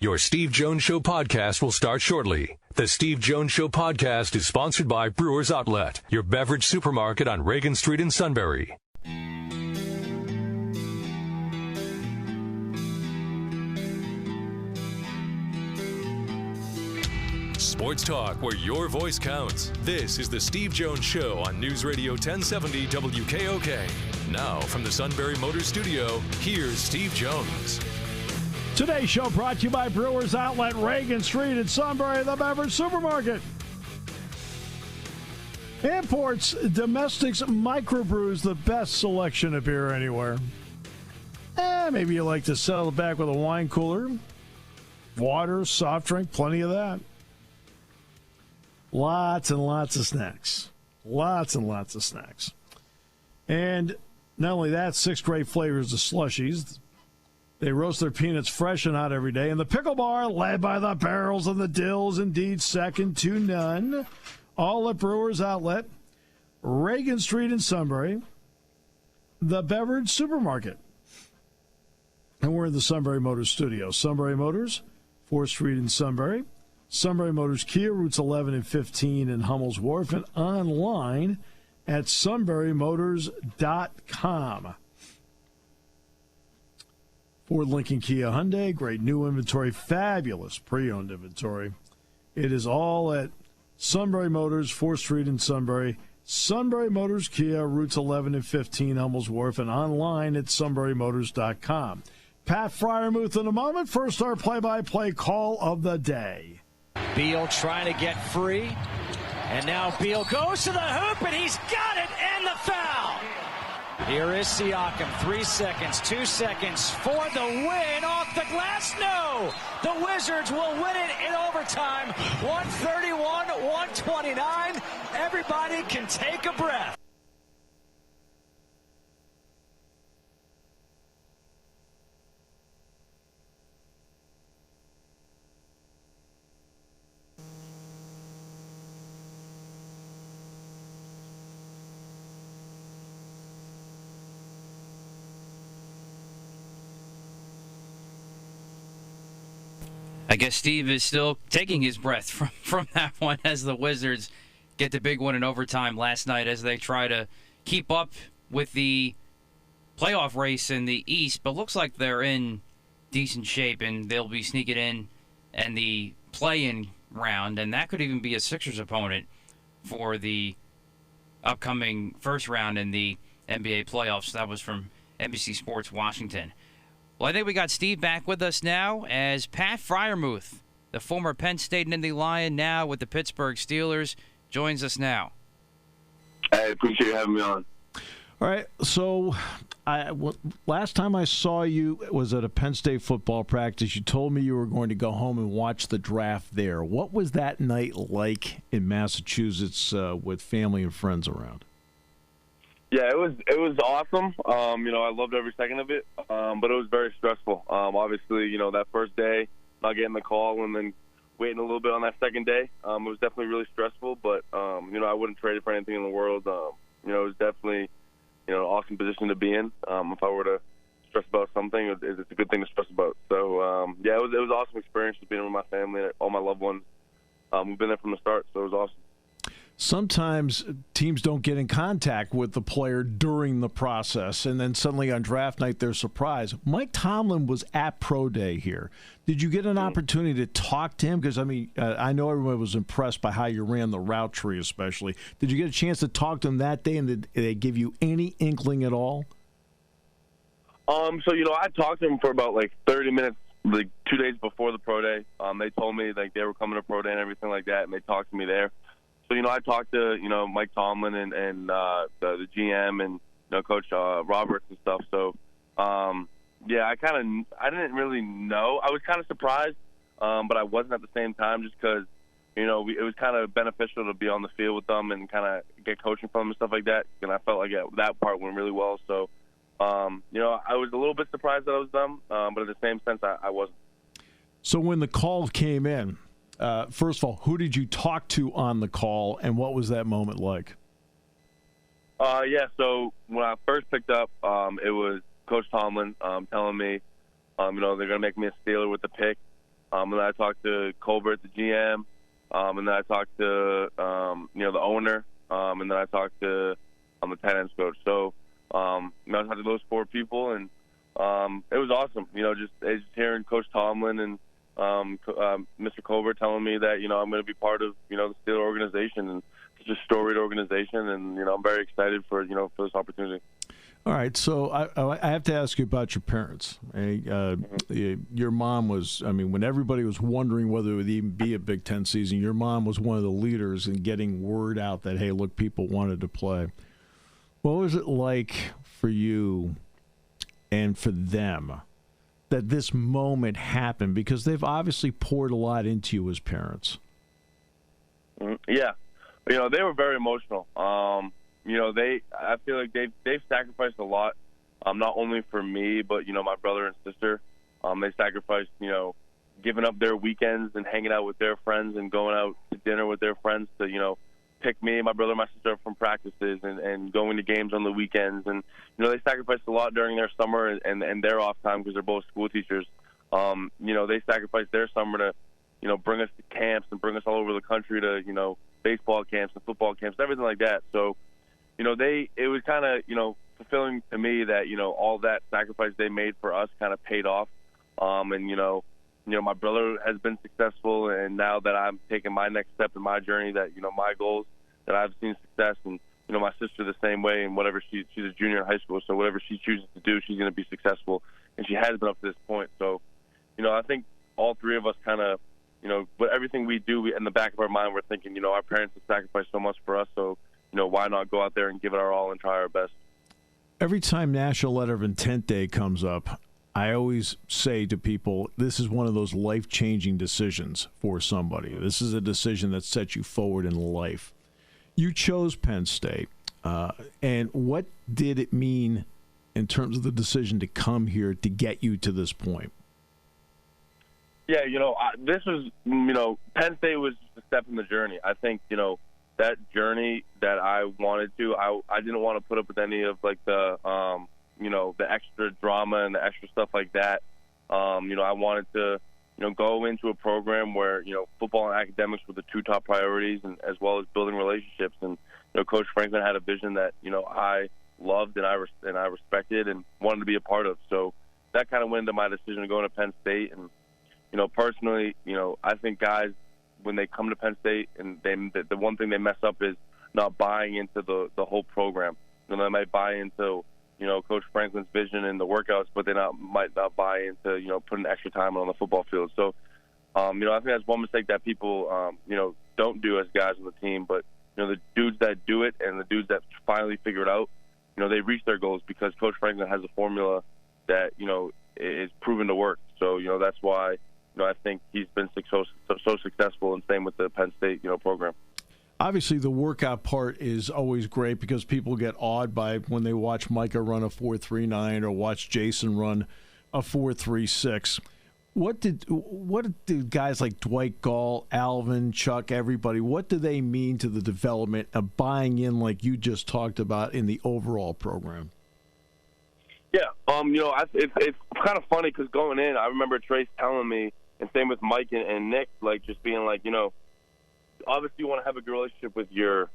Your Steve Jones Show podcast will start shortly. The Steve Jones Show podcast is sponsored by Brewers Outlet, your beverage supermarket on Reagan Street in Sunbury. Sports talk where your voice counts. This is the Steve Jones Show on News Radio 1070 WKOK. Now from the Sunbury Motors Studio, here's Steve Jones. Today's show brought to you by Brewers Outlet, Reagan Street in Sunbury, the beverage supermarket. Imports, domestics, microbrews, the best selection of beer anywhere. Maybe you like to settle back with a wine cooler. Water, soft drink, plenty of that. Lots and lots of snacks. Lots and lots of snacks. And not only that, 6 great flavors of slushies. They roast their peanuts fresh and hot every day. And the pickle bar, led by the barrels and the dills, indeed second to none. All at Brewers Outlet, Reagan Street in Sunbury, the beverage supermarket. And we're in the Sunbury Motors studio. Sunbury Motors, 4th Street in Sunbury. Sunbury Motors Kia, routes 11 and 15 in Hummel's Wharf. And online at sunburymotors.com. Ford, Lincoln, Kia, Hyundai, great new inventory, fabulous pre-owned inventory. It is all at Sunbury Motors, 4th Street in Sunbury. Sunbury Motors Kia, routes 11 and 15, Hummel's Wharf, and online at sunburymotors.com. Pat Freiermuth in a moment. First, our play-by-play call of the day. Beal trying to get free, and now Beal goes to the hoop, and he's got it, and the foul. Here is Siakam, 3 seconds, 2 seconds for the win off the glass. No, the Wizards will win it in overtime, 131-129. Everybody can take a breath. I guess Steve is still taking his breath from that one as the Wizards get the big one in overtime last night as they try to keep up with the playoff race in the East. But looks like they're in decent shape, and they'll be sneaking in the play-in round. And that could even be a Sixers opponent for the upcoming first round in the NBA playoffs. That was from NBC Sports Washington. Well, I think we got Steve back with us now as Pat Freiermuth, the former Penn State and Indy Lion, now with the Pittsburgh Steelers, joins us now. I appreciate you having me on. All right, so last time I saw you was at a Penn State football practice. You told me you were going to go home and watch the draft there. What was that night like in Massachusetts with family and friends around? Yeah, it was awesome. I loved every second of it, but it was very stressful. Obviously, that first day, not getting the call and then waiting a little bit on that second day, it was definitely really stressful. But I wouldn't trade it for anything in the world. It was definitely an awesome position to be in. If I were to stress about something, it's a good thing to stress about. So it was an awesome experience just being with my family, all my loved ones. We've been there from the start, so it was awesome. Sometimes teams don't get in contact with the player during the process, and then suddenly on draft night they're surprised. Mike Tomlin was at Pro Day here. Did you get an opportunity to talk to him? Because, I know everyone was impressed by how you ran the route tree especially. Did you get a chance to talk to him that day, and did they give you any inkling at all? I talked to him for about 30 minutes, 2 days before the Pro Day. They told me they were coming to Pro Day and everything like that, and they talked to me there. So, I talked to, Mike Tomlin and the GM and, Coach Roberts and stuff. So, I didn't really know. I was kind of surprised, but I wasn't at the same time just because, it was kind of beneficial to be on the field with them and kind of get coaching from them and stuff like that. And I felt like that part went really well. So, I was a little bit surprised that I was them, but in the same sense, I wasn't. So when the call came in, first of all, who did you talk to on the call, and what was that moment like? So when I first picked up, it was Coach Tomlin telling me, they're going to make me a Steeler with the pick. And then I talked to Colbert, the GM, and then I talked to the owner, and then I talked to the tight ends coach. So I talked to those 4 people, and it was awesome. Just hearing Coach Tomlin and Mr. Colbert telling me that I'm going to be part of the Steeler organization, and it's a storied organization, and I'm very excited for for this opportunity. All right, so I have to ask you about your parents. Your mom was, when everybody was wondering whether it would even be a Big Ten season, your mom was one of the leaders in getting word out that, hey, look, people wanted to play. What was it like for you and for them that this moment happened? Because they've obviously poured a lot into you as parents. Yeah. They were very emotional. I feel like they've sacrificed a lot, not only for me, but, my brother and sister. They sacrificed, giving up their weekends and hanging out with their friends and going out to dinner with their friends to, pick me, my brother, and my sister up from practices and going to games on the weekends. And, they sacrificed a lot during their summer and their off time because they're both school teachers. They sacrificed their summer to, bring us to camps and bring us all over the country to, baseball camps and football camps, everything like that. So, it was kind of, fulfilling to me that, all that sacrifice they made for us kind of paid off. My brother has been successful, and now that I'm taking my next step in my journey, that, my goals, that I've seen success, and, my sister the same way, and whatever she's a junior in high school, so whatever she chooses to do, she's going to be successful, and she has been up to this point. So, I think all 3 of us kind of, but everything we do, in the back of our mind, we're thinking, our parents have sacrificed so much for us, so, why not go out there and give it our all and try our best? Every time National Letter of Intent Day comes up, I always say to people, this is one of those life-changing decisions for somebody. This is a decision that sets you forward in life. You chose Penn State, and what did it mean in terms of the decision to come here to get you to this point? Yeah, this was, Penn State was a step in the journey. I think, that journey that I wanted to, I didn't want to put up with any of, like, the extra drama and the extra stuff like that. I wanted to, go into a program where, football and academics were the 2 top priorities, and as well as building relationships. And, Coach Franklin had a vision that, I loved and I respected and wanted to be a part of. So that kind of went into my decision to go to Penn State. And, personally, I think guys, when they come to Penn State, and the one thing they mess up is not buying into the whole program. They might buy into, Coach Franklin's vision and the workouts, but they might not buy into, putting extra time on the football field. So, I think that's one mistake that people, don't do as guys on the team. But, the dudes that do it and the dudes that finally figure it out, they reach their goals because Coach Franklin has a formula that, is proven to work. So, that's why, I think he's been so successful, and same with the Penn State, program. Obviously, the workout part is always great because people get awed by when they watch Micah run a 4.39 or watch Jason run a 4.36. What did guys like Dwight Gall, Alvin, Chuck, everybody, what do they mean to the development of buying in like you just talked about in the overall program? Yeah, it's kind of funny because going in, I remember Trace telling me, and same with Mike and Nick, like just being like, obviously you want to have a good relationship with your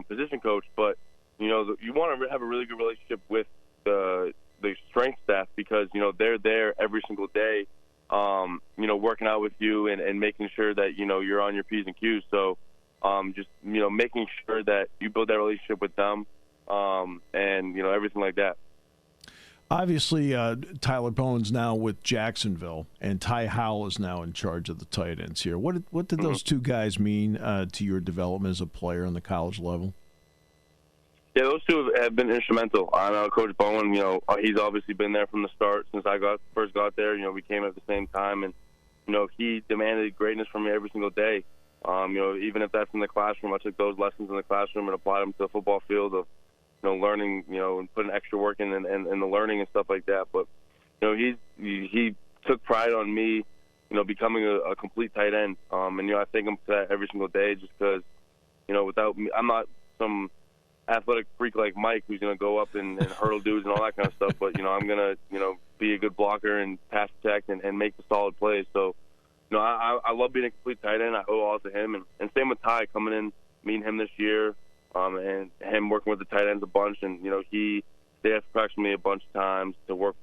position coach, but you want to have a really good relationship with the strength staff because they're there every single day, working out with you and making sure that you're on your P's and Q's. So just making sure that you build that relationship with them, and everything like that. Obviously, Tyler Bowen's now with Jacksonville, and Ty Howell is now in charge of the tight ends here. What did those 2 guys mean to your development as a player on the college level? Yeah, those 2 have been instrumental. I know Coach Bowen, he's obviously been there from the start since I first got there. We came at the same time, and he demanded greatness from me every single day. Even if that's in the classroom, I took those lessons in the classroom and applied them to the football field of learning, and putting extra work in and the learning and stuff like that. But, he took pride on me, becoming a complete tight end. And, I thank him for that every single day just because, without me, I'm not some athletic freak like Mike who's going to go up and hurdle dudes and all that kind of stuff. But, I'm going to, be a good blocker and pass protect and make the solid plays. So, I love being a complete tight end. I owe all to him. And same with Ty coming in, meeting him this year, and him working with the tight ends a bunch. And, they have practiced me a bunch of times to work,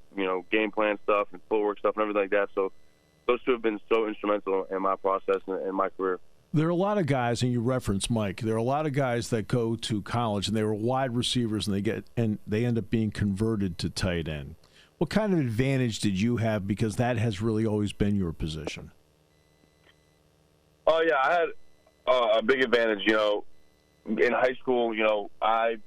game plan stuff and footwork stuff and everything like that. So those two have been so instrumental in my process and in my career. There are a lot of guys, and you referenced Mike. There are a lot of guys that go to college and they were wide receivers, and they end up being converted to tight end. What kind of advantage did you have, because that has really always been your position? Oh yeah, I had a big advantage. In high school, I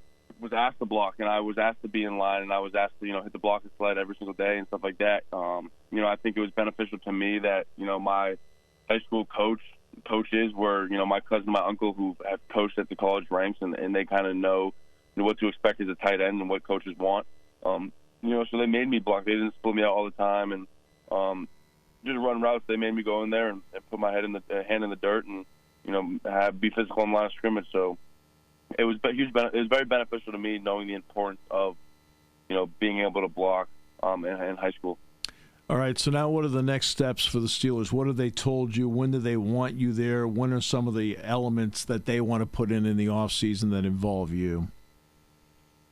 was asked to block, and I was asked to be in line, and I was asked to hit the block and sled every single day and stuff like that. I think it was beneficial to me that my high school coaches were, my cousin, my uncle, who have coached at the college ranks, and they kind of know what to expect as a tight end and what coaches want. So they made me block. They didn't split me out all the time, and just run routes. They made me go in there and put my hand in the dirt and be physical in the line of scrimmage. So it was huge. It was very beneficial to me knowing the importance of being able to block in high school. All right, so now what are the next steps for the Steelers? What have they told you? When do they want you there? When are some of the elements that they want to put in the offseason that involve you?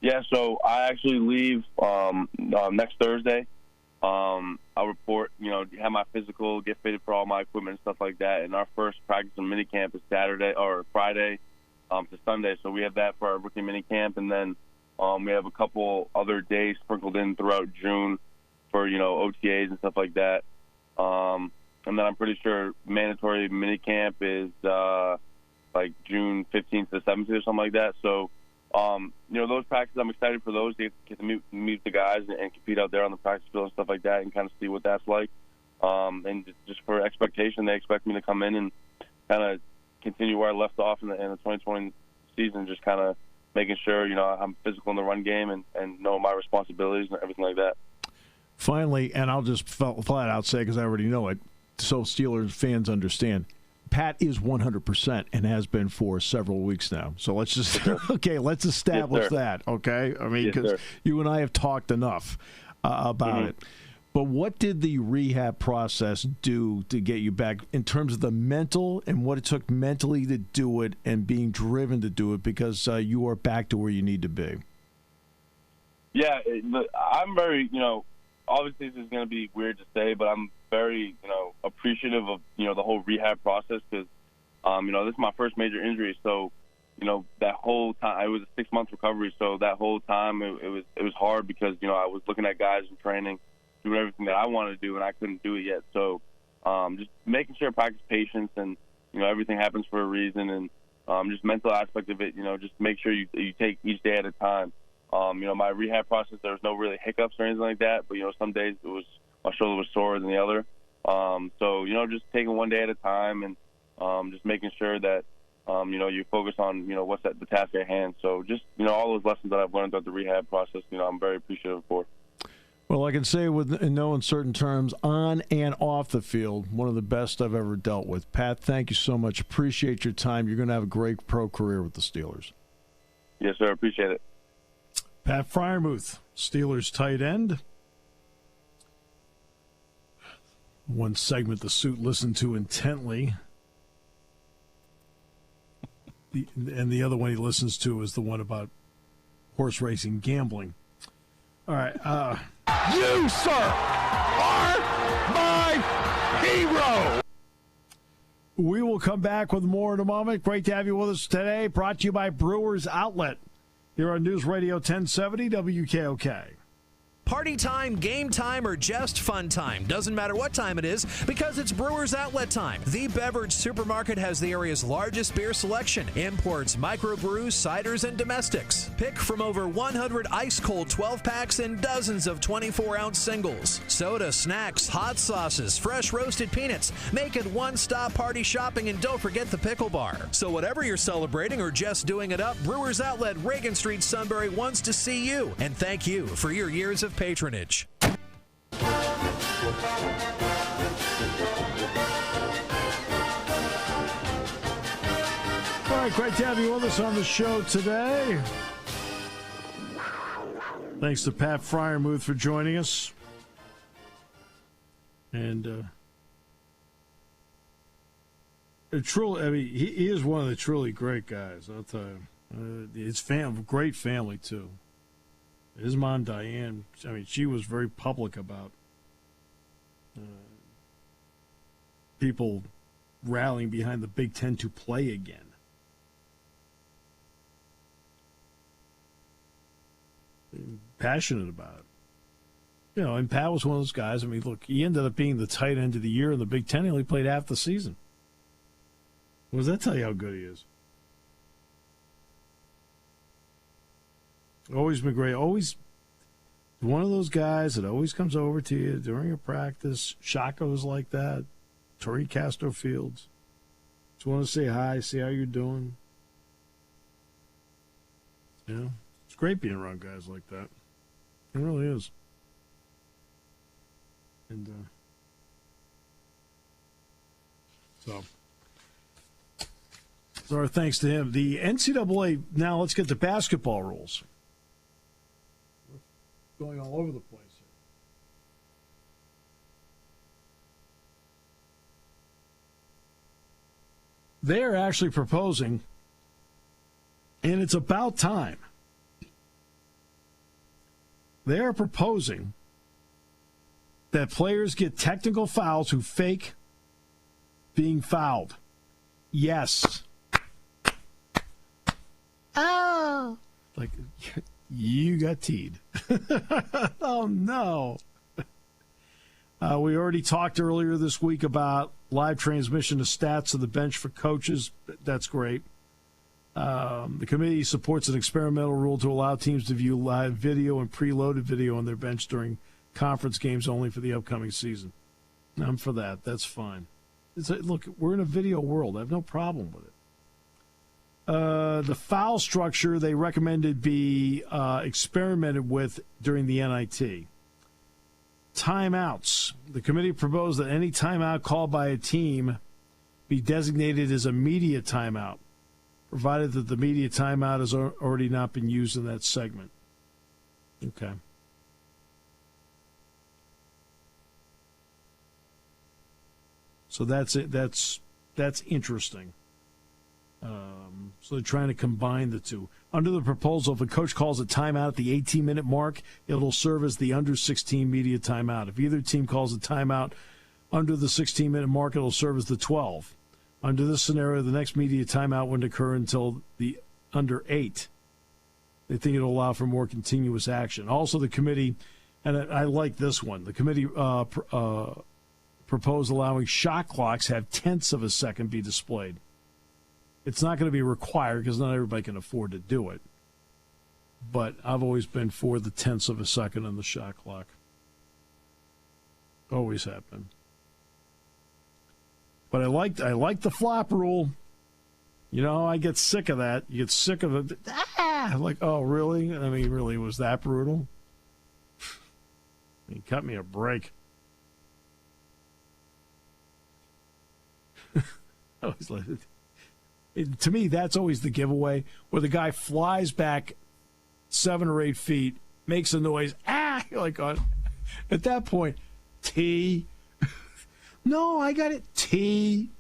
Yeah, so I actually leave next Thursday. I'll report, have my physical, get fitted for all my equipment and stuff like that. And our first practice and minicamp is Friday to Sunday. So we have that for our rookie minicamp. And then we have a couple other days sprinkled in throughout June for, OTAs and stuff like that. And then I'm pretty sure mandatory minicamp is like June 15th to 17th or something like that. So, those practices, I'm excited for those to get to meet the guys and compete out there on the practice field and stuff like that and kind of see what that's like. And just for expectation, they expect me to come in and kind of continue where I left off in the 2020 season, just kind of making sure, I'm physical in the run game and know my responsibilities and everything like that. Finally, and I'll just flat out say, because I already know it, so Steelers fans understand, Pat is 100% and has been for several weeks now. So let's just let's establish that. Okay, I mean, because you and I have talked enough about it. But what did the rehab process do to get you back in terms of the mental and what it took mentally to do it and being driven to do it? Because you are back to where you need to be. Yeah, I'm very obviously this is going to be weird to say, but I'm very, appreciative of, the whole rehab process because, this is my first major injury. So, that whole time, it was a 6-month recovery. So that whole time it was hard because, I was looking at guys in training, doing everything that I wanted to do and I couldn't do it yet. So, just making sure I practice patience and, everything happens for a reason and, just mental aspect of it, just make sure you take each day at a time. My rehab process, there was no really hiccups or anything like that, but, some days my shoulder was sore than the other. So, just taking one day at a time and just making sure that, you focus on, what's the task at hand. So just, all those lessons that I've learned throughout the rehab process, I'm very appreciative for. Well, I can say in no uncertain terms, on and off the field, one of the best I've ever dealt with. Pat, thank you so much. Appreciate your time. You're going to have a great pro career with the Steelers. Yes, sir. Appreciate it. Pat Freiermuth, Steelers tight end. One segment the suit listened to intently. And the other one he listens to is the one about horse racing gambling. All right. You, sir, are my hero. We will come back with more in a moment. Great to have you with us today. Brought to you by Brewers Outlet here on News Radio 1070 WKOK. Party time, game time, or just fun time. Doesn't matter what time it is because it's Brewers Outlet time. The beverage supermarket has the area's largest beer selection, imports, microbrews, ciders, and domestics. Pick from over 100 ice-cold 12-packs and dozens of 24-ounce singles. Soda, snacks, hot sauces, fresh roasted peanuts. Make it one-stop party shopping and don't forget the pickle bar. So whatever you're celebrating or just doing it up, Brewers Outlet, Reagan Street, Sunbury wants to see you. And thank you for your years of patronage. All right, great to have you with us on the show today. Thanks to Pat Freiermuth for joining us. And truly, I mean, he is one of the truly great guys. I'll tell you, his great family too. His mom Diane, I mean, she was very public about people rallying behind the Big Ten to play again. Passionate about it. And Pat was one of those guys. I mean, look, he ended up being the tight end of the year in the Big Ten. He only played half the season. What does that tell you how good he is? Always been great. Always one of those guys that always comes over to you during a practice. Shaco's like that. Torrey Castro Fields. Just want to say hi, see how you're doing. It's great being around guys like that. It really is. And so our thanks to him. The NCAA, now let's get to basketball rules. We're going all over the place here. They're actually proposing, and it's about time. They are proposing that players get technical fouls who fake being fouled. Yes. Oh. Like, you got teed. Oh, no. We already talked earlier this week about live transmission of stats to the bench for coaches. That's great. The committee supports an experimental rule to allow teams to view live video and preloaded video on their bench during conference games only for the upcoming season. I'm for that. That's fine. Look, we're in a video world. I have no problem with it. The foul structure they recommended be experimented with during the NIT. Timeouts. The committee proposed that any timeout called by a team be designated as a media timeout, provided that the media timeout has already not been used in that segment. Okay. So that's it. That's interesting. So they're trying to combine the two. Under the proposal, if a coach calls a timeout at the 18-minute mark, it'll serve as the under-16 media timeout. If either team calls a timeout under the 16-minute mark, it'll serve as the 12. Under this scenario, the next media timeout wouldn't occur until the under 8. They think it'll allow for more continuous action. Also, the committee, and I like this one, the committee proposed allowing shot clocks have tenths of a second be displayed. It's not going to be required because not everybody can afford to do it. But I've always been for the tenths of a second on the shot clock. Always have been. But I like the flop rule. I get sick of that. You get sick of it. Like, oh, really? I mean, really, was that brutal? You cut me a break. I always like it. To me, that's always the giveaway, where the guy flies back 7 or 8 feet, makes a noise, you're like, at that point, T. No, I got it, T.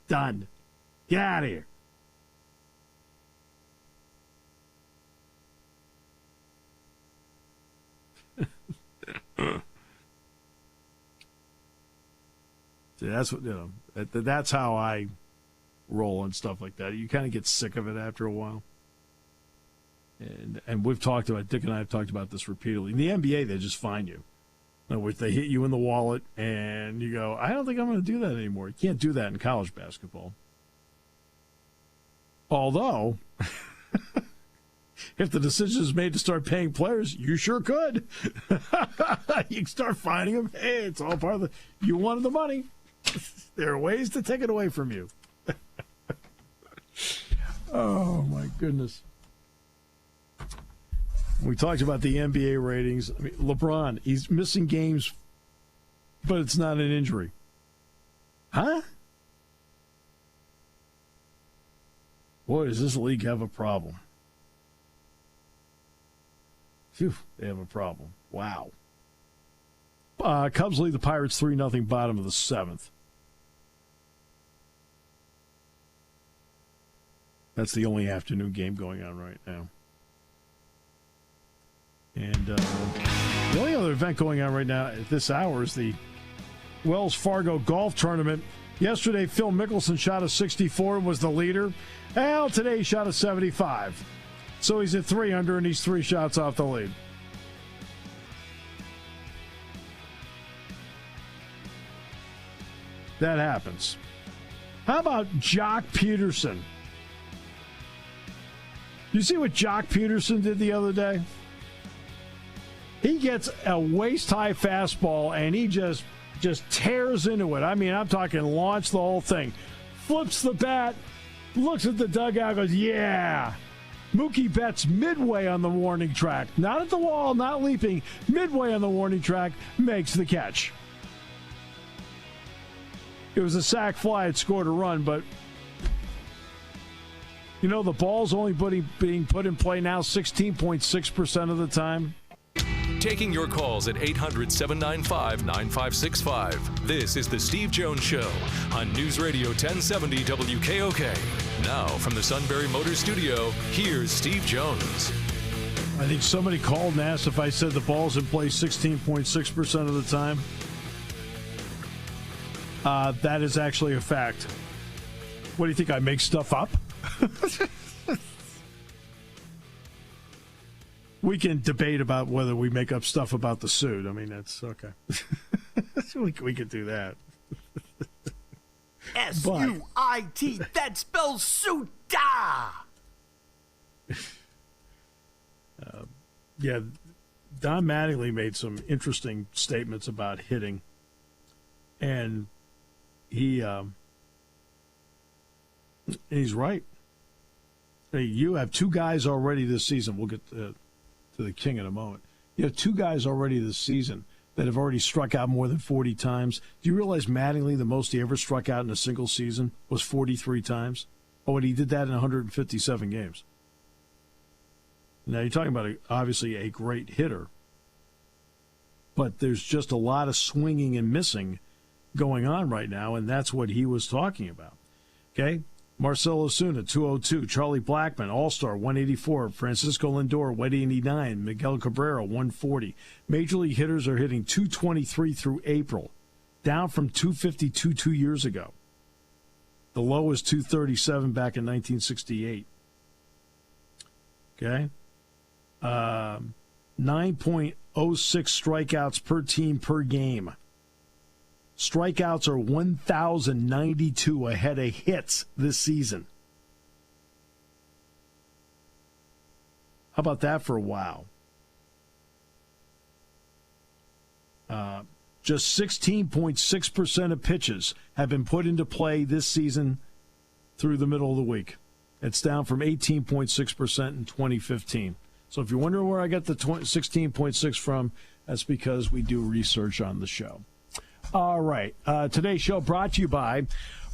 Done. Get out of here. See, that's what that's how I roll and stuff like that. You kind of get sick of it after a while. And we've talked about, Dick and I have talked about this repeatedly. In the NBA, they just fine you. In other words, they hit you in the wallet, and you go, I don't think I'm going to do that anymore. You can't do that in college basketball. Although, if the decision is made to start paying players, you sure could. You can start fining them. Hey, it's all part of you wanted the money. There are ways to take it away from you. Oh, my goodness. We talked about the NBA ratings. I mean, LeBron, he's missing games, but it's not an injury. Huh? Boy, does this league have a problem. Phew, they have a problem. Wow. Cubs lead the Pirates 3-0, bottom of the 7th. That's the only afternoon game going on right now. And the only other event going on right now at this hour is the Wells Fargo Golf Tournament. Yesterday, Phil Mickelson shot a 64 and was the leader. Well, today he shot a 75. So he's at 3 under, and he's 3 shots off the lead. That happens. How about Jock Peterson? You see what Jock Peterson did the other day? He gets a waist-high fastball, and he just tears into it. I mean, I'm talking launch the whole thing. Flips the bat, looks at the dugout, goes, yeah. Mookie Betts midway on the warning track. Not at the wall, not leaping. Midway on the warning track, makes the catch. It was a sac fly. It scored a run, but you know the ball's only being put in play now 16.6% of the time. Taking your calls at 800-795-9565. This is the Steve Jones Show on News Radio 1070 WKOK. Now from the Sunbury Motors Studio, here's Steve Jones. I think somebody called and asked if I said the ball's in play 16.6% of the time. That is actually a fact. What do you think? I make stuff up? We can debate about whether we make up stuff about the suit. I mean, that's okay. we could do that. S-U-I-T, that spells suita. Yeah, Don Mattingly made some interesting statements about hitting. And he's right. Hey, you have 2 guys already this season. We'll get to the King in a moment. You have 2 guys already this season that have already struck out more than 40 times. Do you realize Mattingly, the most he ever struck out in a single season was 43 times? Oh, and he did that in 157 games. Now, you're talking about, obviously, a great hitter. But there's just a lot of swinging and missing going on right now, and that's what he was talking about. Okay? Marcell Ozuna, 202. Charlie Blackmon, All-Star, 184. Francisco Lindor, 189. Miguel Cabrera, 140. Major league hitters are hitting 223 through April, down from 252 2 years ago. The low was 237 back in 1968. Okay? 9.06 strikeouts per team per game. Strikeouts are 1,092 ahead of hits this season. How about that for a wow? Just 16.6% of pitches have been put into play this season through the middle of the week. It's down from 18.6% in 2015. So if you're wondering where I got the 16.6 from, that's because we do research on the show. All right. Today's show brought to you by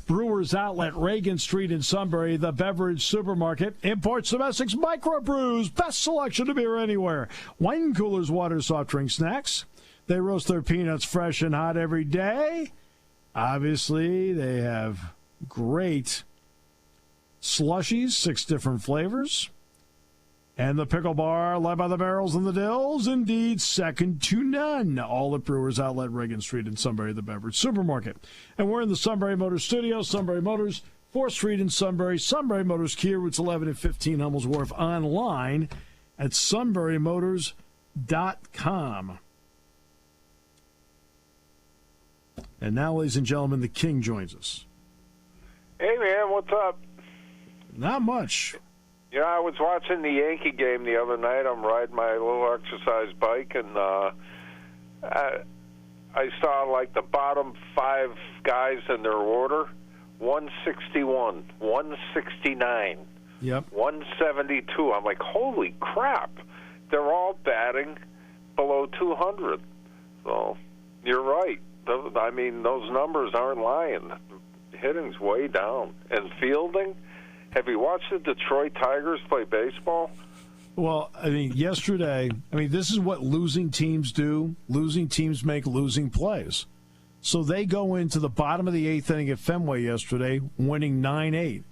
Brewers Outlet, Reagan Street in Sunbury, the beverage supermarket, imports, domestics, microbrews, best selection of beer anywhere, wine coolers, water, soft drink, snacks. They roast their peanuts fresh and hot every day. Obviously, they have great slushies, 6 different flavors. And the pickle bar, led by the barrels and the dills, indeed second to none. All at Brewers Outlet, Reagan Street in Sunbury, the beverage supermarket. And we're in the Sunbury Motors studio. Sunbury Motors, 4th Street in Sunbury. Sunbury Motors, Kia, routes 11 and 15, Hummels Wharf. Online at sunburymotors.com. And now, ladies and gentlemen, the King joins us. Hey, man, what's up? Not much. You know, I was watching the Yankee game the other night. I'm riding my little exercise bike, and I saw, like, the bottom 5 guys in their order, 161, 169, Yep. 172. I'm like, holy crap. They're all batting below 200. So you're right. I mean, those numbers aren't lying. Hitting's way down. And fielding, have you watched the Detroit Tigers play baseball? Well, I mean, yesterday, this is what losing teams do. Losing teams make losing plays. So they go into the bottom of the eighth inning at Fenway yesterday, winning 9-8.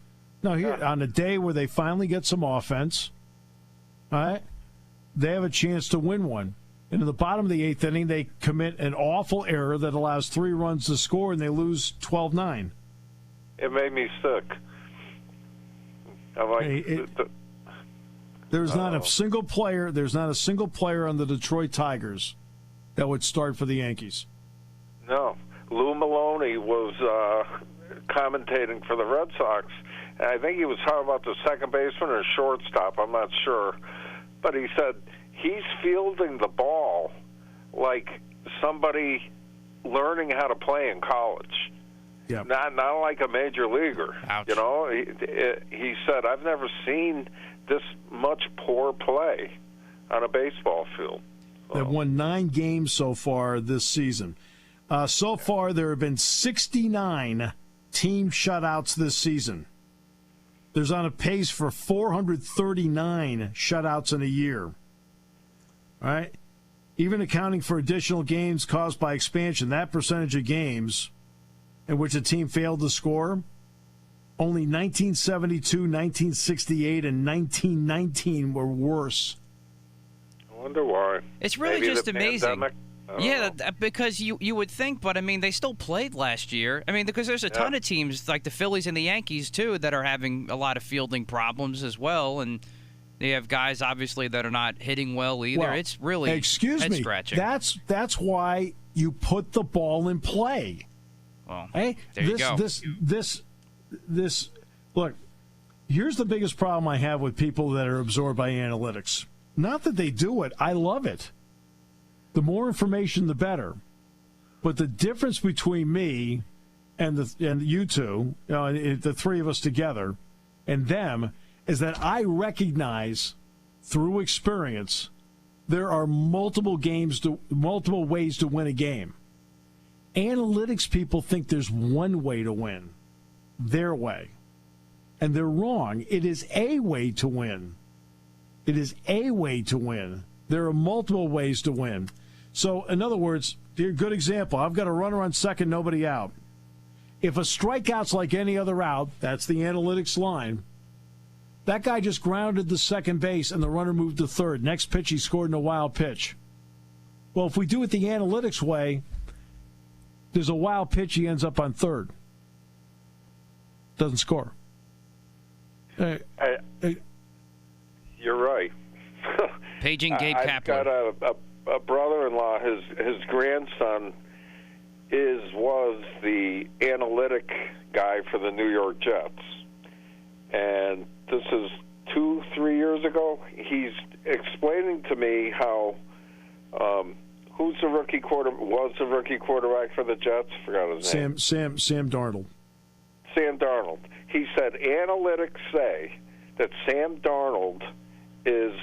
Now, here, on a day where they finally get some offense, all right, they have a chance to win one. And in the bottom of the eighth inning, they commit an awful error that allows 3 runs to score, and they lose 12-9. It made me sick. I'm like, there's not a single player. There's not a single player on the Detroit Tigers that would start for the Yankees. No, Lou Maloney was commentating for the Red Sox. And I think he was talking about the second baseman or shortstop. I'm not sure, but he said he's fielding the ball like somebody learning how to play in college. Yep. Not like a major leaguer. Ouch. You know, he said, I've never seen this much poor play on a baseball field. So. They've won 9 games so far this season. So far, there have been 69 team shutouts this season. There's on a pace for 439 shutouts in a year. All right? Even accounting for additional games caused by expansion, that percentage of games in which a team failed to score, only 1972, 1968, and 1919 were worse. I wonder why. It's really Maybe just the amazing. pandemic? Yeah, because you would think, but they still played last year. Because there's a ton of teams like the Phillies and the Yankees too that are having a lot of fielding problems as well, and they have guys obviously that are not hitting well either. Well, it's really head-scratching. That's why you put the ball in play. Well, hey, there you go. This. Look, here's the biggest problem I have with people that are absorbed by analytics. Not that they do it. I love it. The more information, the better. But the difference between me and you two, the three of us together, and them, is that I recognize through experience there are multiple ways to win a game. Analytics people think there's one way to win, their way. And they're wrong. It is a way to win. It is a way to win. There are multiple ways to win. So, in other words, good example. I've got a runner on second, nobody out. If a strikeout's like any other out, that's the analytics line. That guy just grounded to second base and the runner moved to third. Next pitch, he scored in a wild pitch. Well, if we do it the analytics way, there's a wild pitch, he ends up on third. Doesn't score. You're right. Paging Gabe Kaplan. I've got a brother-in-law. His grandson was the analytic guy for the New York Jets, and this is 2-3 years ago. He's explaining to me how was the rookie quarterback for the Jets? Forgot his name. Sam Darnold. Sam Darnold. He said analytics say that Sam Darnold is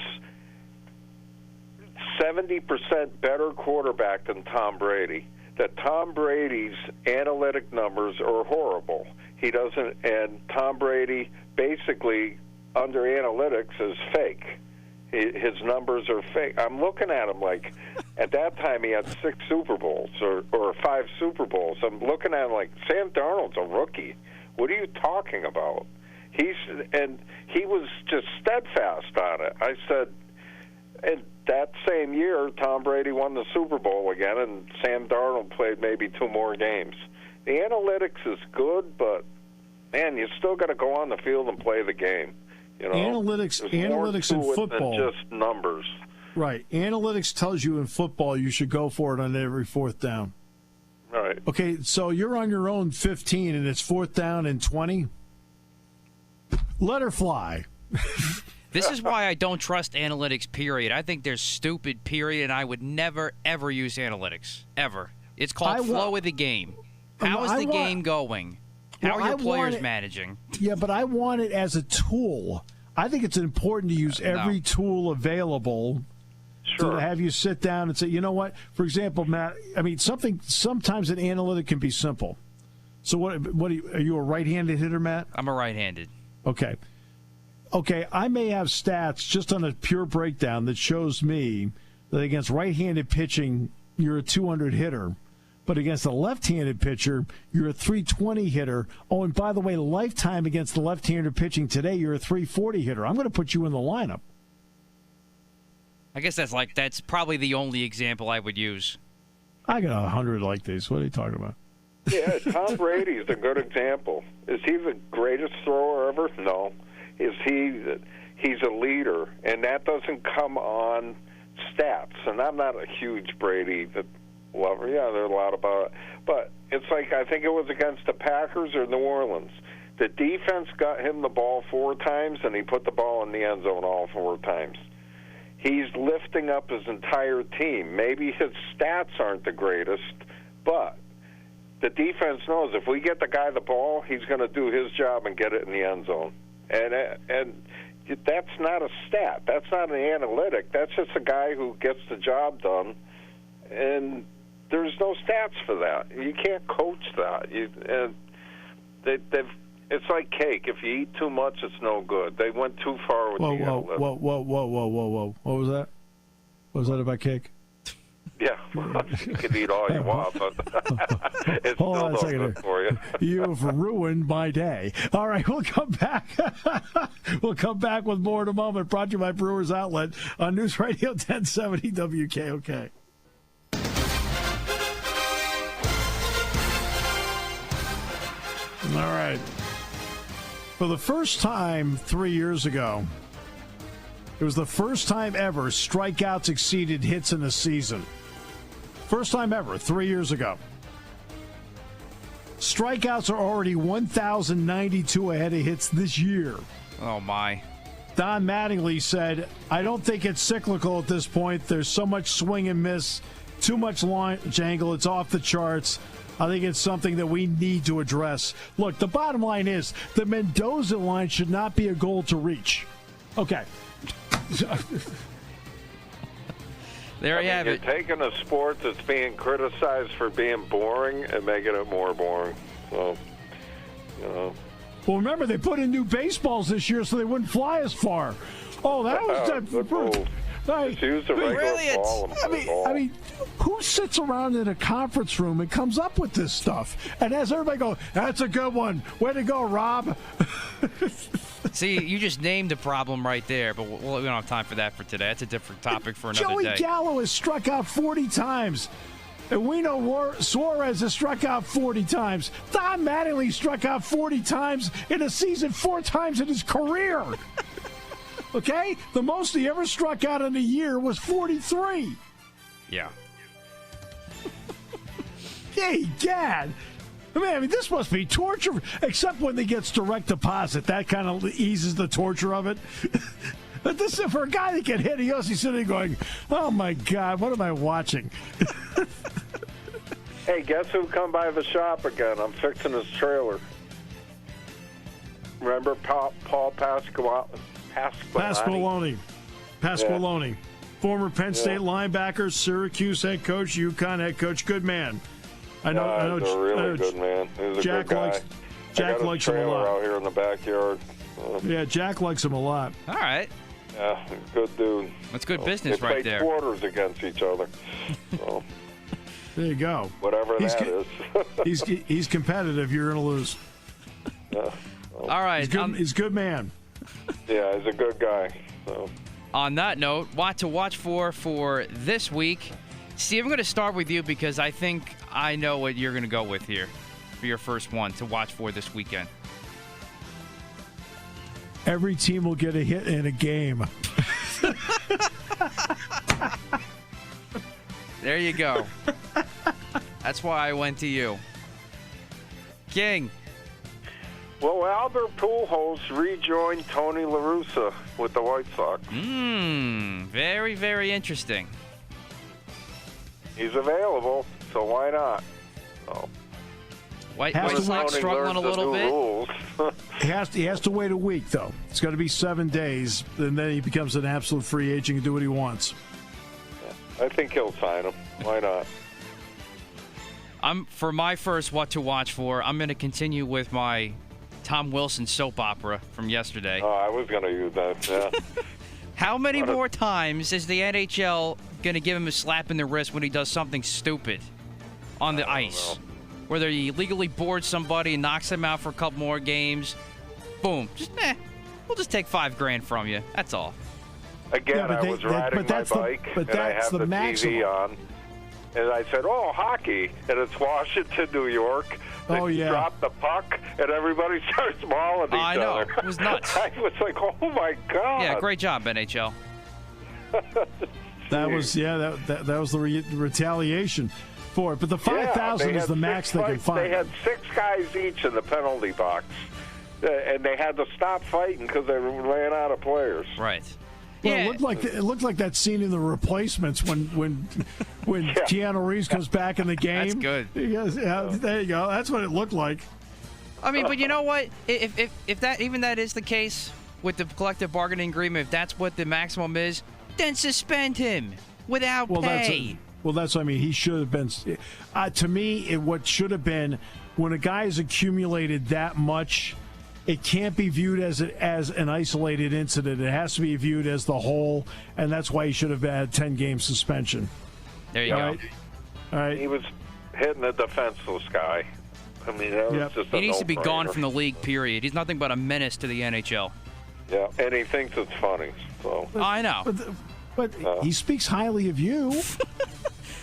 70% better quarterback than Tom Brady. That Tom Brady's analytic numbers are horrible. He doesn't, and Tom Brady basically under analytics is fake. His numbers are fake. I'm looking at him like, at that time he had 6 Super Bowls or 5 Super Bowls. I'm looking at him like, Sam Darnold's a rookie. What are you talking about? He was just steadfast on it. I said, and that same year, Tom Brady won the Super Bowl again, and Sam Darnold played maybe 2 more games. The analytics is good, but, man, you still got to go on the field and play the game. You know, analytics in football, than just numbers. Right. Analytics tells you in football you should go for it on every 4th down. All right. Okay, so you're on your own 15 and it's 4th down and 20. Let her fly. This is why I don't trust analytics, period. I think they're stupid, period, and I would never, ever use analytics. Ever. It's called flow of the game. How is the game going? How are your players managing? Yeah, but I want it as a tool. I think it's important to use every tool available to have you sit down and say, you know what? For example, Matt, sometimes an analytic can be simple. So what are you a right-handed hitter, Matt? I'm a right-handed. Okay. okay, I may have stats just on a pure breakdown that shows me that against right-handed pitching, you're a 200 hitter. But against a left-handed pitcher, you're a 320 hitter. Oh, and by the way, lifetime against the left-handed pitching today, you're a 340 hitter. I'm going to put you in the lineup. I guess that's probably the only example I would use. I got 100 like these. What are you talking about? Yeah, Tom Brady's a good example. Is he the greatest thrower ever? No. Is he's a leader, and that doesn't come on stats. And I'm not a huge Brady lover. Yeah, there's a lot about it. But it's like, I think it was against the Packers or New Orleans. The defense got him the ball 4 times, and he put the ball in the end zone all 4 times. He's lifting up his entire team. Maybe his stats aren't the greatest, but the defense knows if we get the guy the ball, he's going to do his job and get it in the end zone. And that's not a stat. That's not an analytic. That's just a guy who gets the job done, and there's no stats for that. You can't coach that. It's like cake. If you eat too much, it's no good. They went too far with the analytics. Whoa. What was that? What was that about cake? Yeah, you can eat all you want, but it's Hold still on a no second good here. for you. You've ruined my day. All right, we'll come back. We'll come back with more in a moment. Brought to you by Brewers Outlet on News Radio 1070 WKOK. All right. For the first time 3 years ago, it was the first time ever strikeouts exceeded hits in a season. First time ever, 3 years ago. Strikeouts are already 1,092 ahead of hits this year. Oh, my. Don Mattingly said, I don't think it's cyclical at this point. There's so much swing and miss, too much launch angle. It's off the charts. I think it's something that we need to address. Look, the bottom line is the Mendoza line should not be a goal to reach. Okay. There you have it. You're taking a sport that's being criticized for being boring and making it more boring. So, you know. Well, remember, they put in new baseballs this year so they wouldn't fly as far. Oh, that was good move. Just use the regular ball and play ball. I mean, who sits around in a conference room and comes up with this stuff and has everybody go, that's a good one. Way to go, Rob. See, you just named a problem right there, but we don't have time for that for today. That's a different topic for another Joey day. Gallo has struck out 40 times. And we know Suarez has struck out 40 times. Don Mattingly struck out 40 times in a season, 4 times in his career. Okay? The most he ever struck out in a year was 43. Yeah. Hey, Gad. I mean, this must be torture, except when he gets direct deposit. That kind of eases the torture of it. But this is for a guy that can hit. He also sitting going, oh, my God, what am I watching? Hey, guess who come by the shop again? I'm fixing his trailer. Remember Paul Pasqualoni? Pasqualoni. Former Penn State linebacker, Syracuse head coach, UConn head coach. Good man. I know. He's a really good man. He's a Jack good guy. Jack likes him a lot. Out here in the backyard. Yeah, Jack likes him a lot. All right. Yeah, good dude. That's good business right there. They play quarters against each other. So, there you go. Whatever that is. he's competitive. You're going to lose. All right. He's a good man. Yeah, he's a good guy. So. On that note, what to watch for this week. Steve, I'm going to start with you because I think I know what you're going to go with here for your first one to watch for this weekend. Every team will get a hit in a game. There you go. That's why I went to you. King. Well, Albert Pujols rejoined Tony La Russa with the White Sox. Very, very interesting. He's available, so why not? So. White Sox struggling a little bit. He has to wait a week, though. It's got to be 7 days, and then he becomes an absolute free agent and do what he wants. I think he'll sign him. Why not? For my first what to watch for, I'm going to continue with my Tom Wilson soap opera from yesterday. Oh, I was going to use that, yeah. How many more times is the NHL going to give him a slap in the wrist when he does something stupid on the ice? Whether he illegally boards somebody and knocks him out for a couple more games. Boom. We'll just take $5,000 from you. That's all. Again, I was riding my bike, and I have the TV on. And I said, oh, hockey. And it's Washington, New York. They drop the puck, and everybody starts mauling each I know. other. It was nuts. I was like, oh, my God. Yeah, great job, NHL. That was the retaliation for it. But the 5,000 is the max they can find. They had 6 guys each in the penalty box, and they had to stop fighting because they ran out of players. Right. Well, it looked like that scene in The Replacements when Keanu Reeves comes back in the game. That's good. There you go. That's what it looked like. I mean, but you know what? If that is the case with the collective bargaining agreement, if that's what the maximum is, then suspend him without pay. That's what I mean. He should have been. To me, what should have been when a guy has accumulated that much. It can't be viewed as an isolated incident. It has to be viewed as the whole, and that's why he should have had 10-game suspension. There you go. All right. He was hitting a defenseless guy. I mean, that was just he needs to be gone from the league, period. He's nothing but a menace to the NHL. Yeah, and he thinks it's funny. So I know. But he speaks highly of you.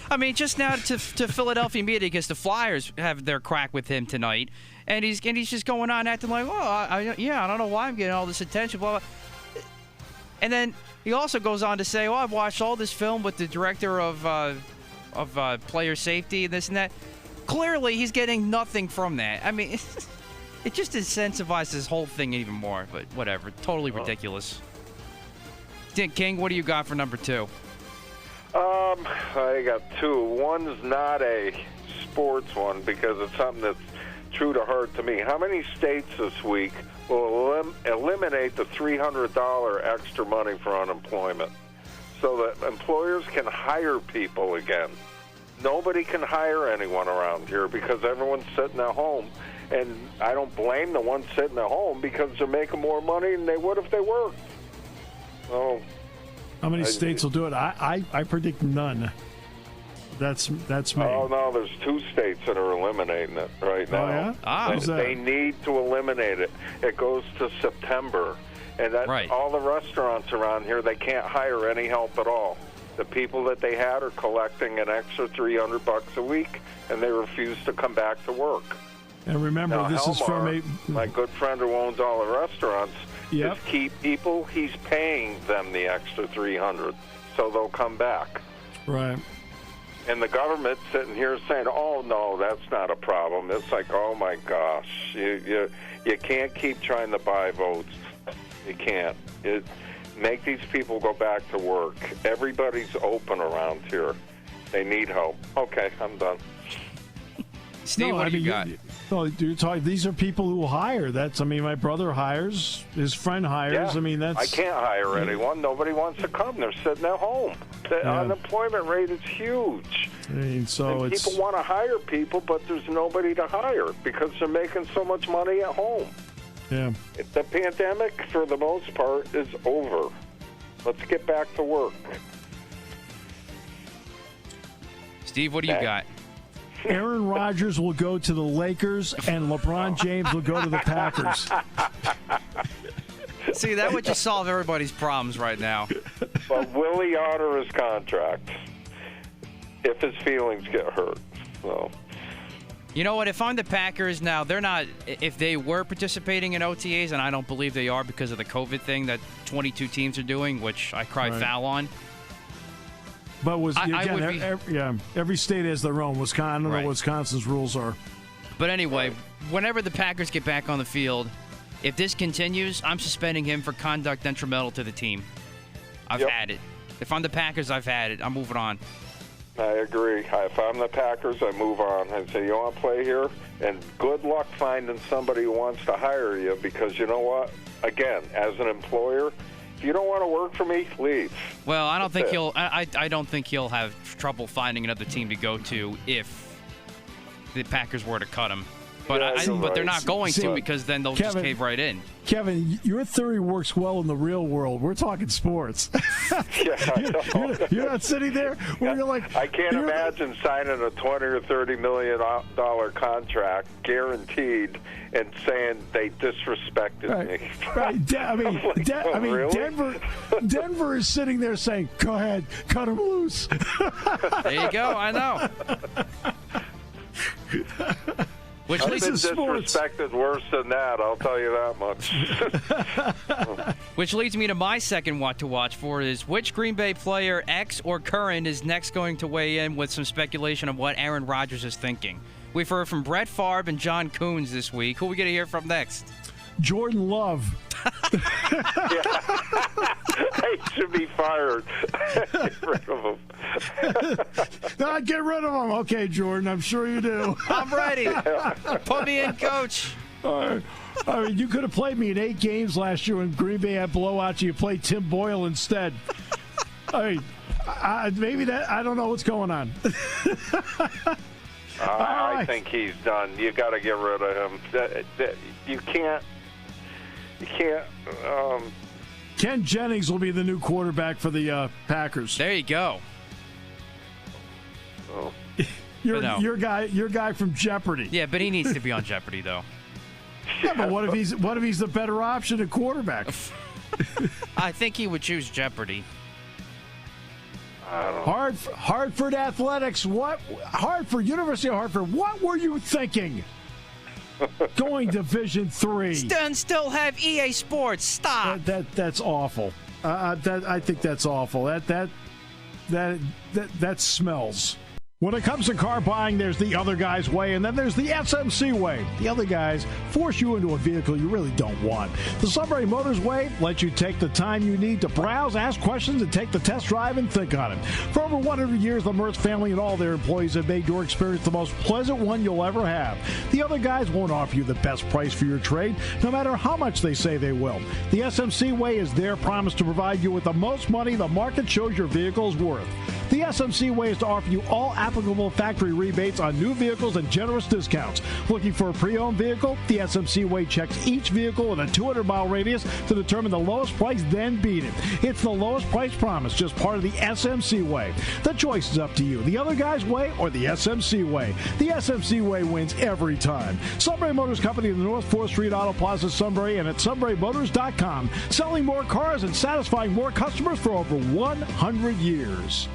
I mean, just now to Philadelphia media because the Flyers have their crack with him tonight. And he's just going on acting like, I don't know why I'm getting all this attention, blah, blah. And then he also goes on to say, I've watched all this film with the director of player safety and this and that. Clearly, he's getting nothing from that. I mean, it just incentivizes this whole thing even more. But whatever, totally ridiculous. King, what do you got for number 2? I got 2. One's not a sports one because it's something that's true to heart to me. How many states this week will eliminate the $300 extra money for unemployment so that employers can hire people again? Nobody can hire anyone around here because everyone's sitting at home, and I don't blame the ones sitting at home because they're making more money than they would if they worked. So, how many states will do it? I predict none. That's me. Oh, no, there's 2 states that are eliminating it right now. Oh, yeah? They need to eliminate it. It goes to September. And all the restaurants around here, they can't hire any help at all. The people that they had are collecting an extra $300 a week, and they refuse to come back to work. And remember, now, this is from my good friend who owns all the restaurants. Yep. Is keep people. He's paying them the extra $300, so they'll come back. Right. And the government's sitting here saying, "Oh no, that's not a problem." It's like, "Oh my gosh, you can't keep trying to buy votes. You can't. Make these people go back to work. Everybody's open around here. They need help." Okay, I'm done. Steve, what do you got? You're talking. These are people who hire. My brother hires. His friend hires. Yeah, I can't hire anyone. Nobody wants to come. They're sitting at home. The unemployment rate is huge. And people want to hire people, but there's nobody to hire because they're making so much money at home. Yeah. The pandemic, for the most part, is over. Let's get back to work. Steve, what do you got? Aaron Rodgers will go to the Lakers, and LeBron James will go to the Packers. See, that would just solve everybody's problems right now. But will he honor his contract if his feelings get hurt? So. You know what? If I'm the Packers now, they're not. If they were participating in OTAs, and I don't believe they are because of the COVID thing that 22 teams are doing, which I cry foul on. But every state has their own. I don't know what Wisconsin's rules are. But anyway, whenever the Packers get back on the field, if this continues, I'm suspending him for conduct detrimental to the team. I've had it. If I'm the Packers, I've had it. I'm moving on. I agree. If I'm the Packers, I move on and say, you want to play here? And good luck finding somebody who wants to hire you because you know what? Again, as an employer, if you don't want to work for me, leave. Well, I don't think he'll. I don't think he'll have trouble finding another team to go to if the Packers were to cut him. But Yeah, they're not going to, See, because then they'll just cave right in. Kevin, your theory works well in the real world. We're talking sports. You're not sitting there where you're like, I can't imagine signing a $20 or $30 million contract guaranteed and saying they disrespected me. Right. Really? Denver is sitting there saying, "Go ahead, cut him loose." There you go. I know. Which I've leads been disrespected worse than that, I'll tell you that much. Which leads me to my second what to watch for is which Green Bay player, ex or current, is next going to weigh in with some speculation of what Aaron Rodgers is thinking. We've heard from Brett Favre and John Coons this week. Who are we going to hear from next? Jordan Love. He should be fired. Get rid of him. No, get rid of him. Okay, Jordan, I'm sure you do. I'm ready. Put me in, coach. I mean, you could have played me in 8 games last year when Green Bay had blowouts. You played Tim Boyle instead. I mean, maybe that. I don't know what's going on. I think he's done. You got to get rid of him. You can't. Ken Jennings will be the new quarterback for the Packers. There you go. Oh. Your guy from Jeopardy. Yeah, but he needs to be on Jeopardy, though. Yeah, but what if he's the better option at quarterback? I think he would choose Jeopardy. Hartford Athletics. University of Hartford. What were you thinking? Going Division III. Still have EA Sports. Stop. That's awful. I think that's awful. That smells. When it comes to car buying, there's the other guy's way, and then there's the SMC way. The other guys force you into a vehicle you really don't want. The Sunbury Motors way lets you take the time you need to browse, ask questions, and take the test drive and think on it. For over 100 years, the Mertz family and all their employees have made your experience the most pleasant one you'll ever have. The other guys won't offer you the best price for your trade, no matter how much they say they will. The SMC way is their promise to provide you with the most money the market shows your vehicle is worth. The SMC way is to offer you all applicable factory rebates on new vehicles and generous discounts. Looking for a pre-owned vehicle? The SMC way checks each vehicle in a 200-mile radius to determine the lowest price, then beat it. It's the lowest price promise, just part of the SMC way. The choice is up to you. The other guy's way or the SMC way. The SMC way wins every time. Sunbury Motors Company in the North 4th Street Auto Plaza, Sunbury, and at sunburymotors.com. Selling more cars and satisfying more customers for over 100 years.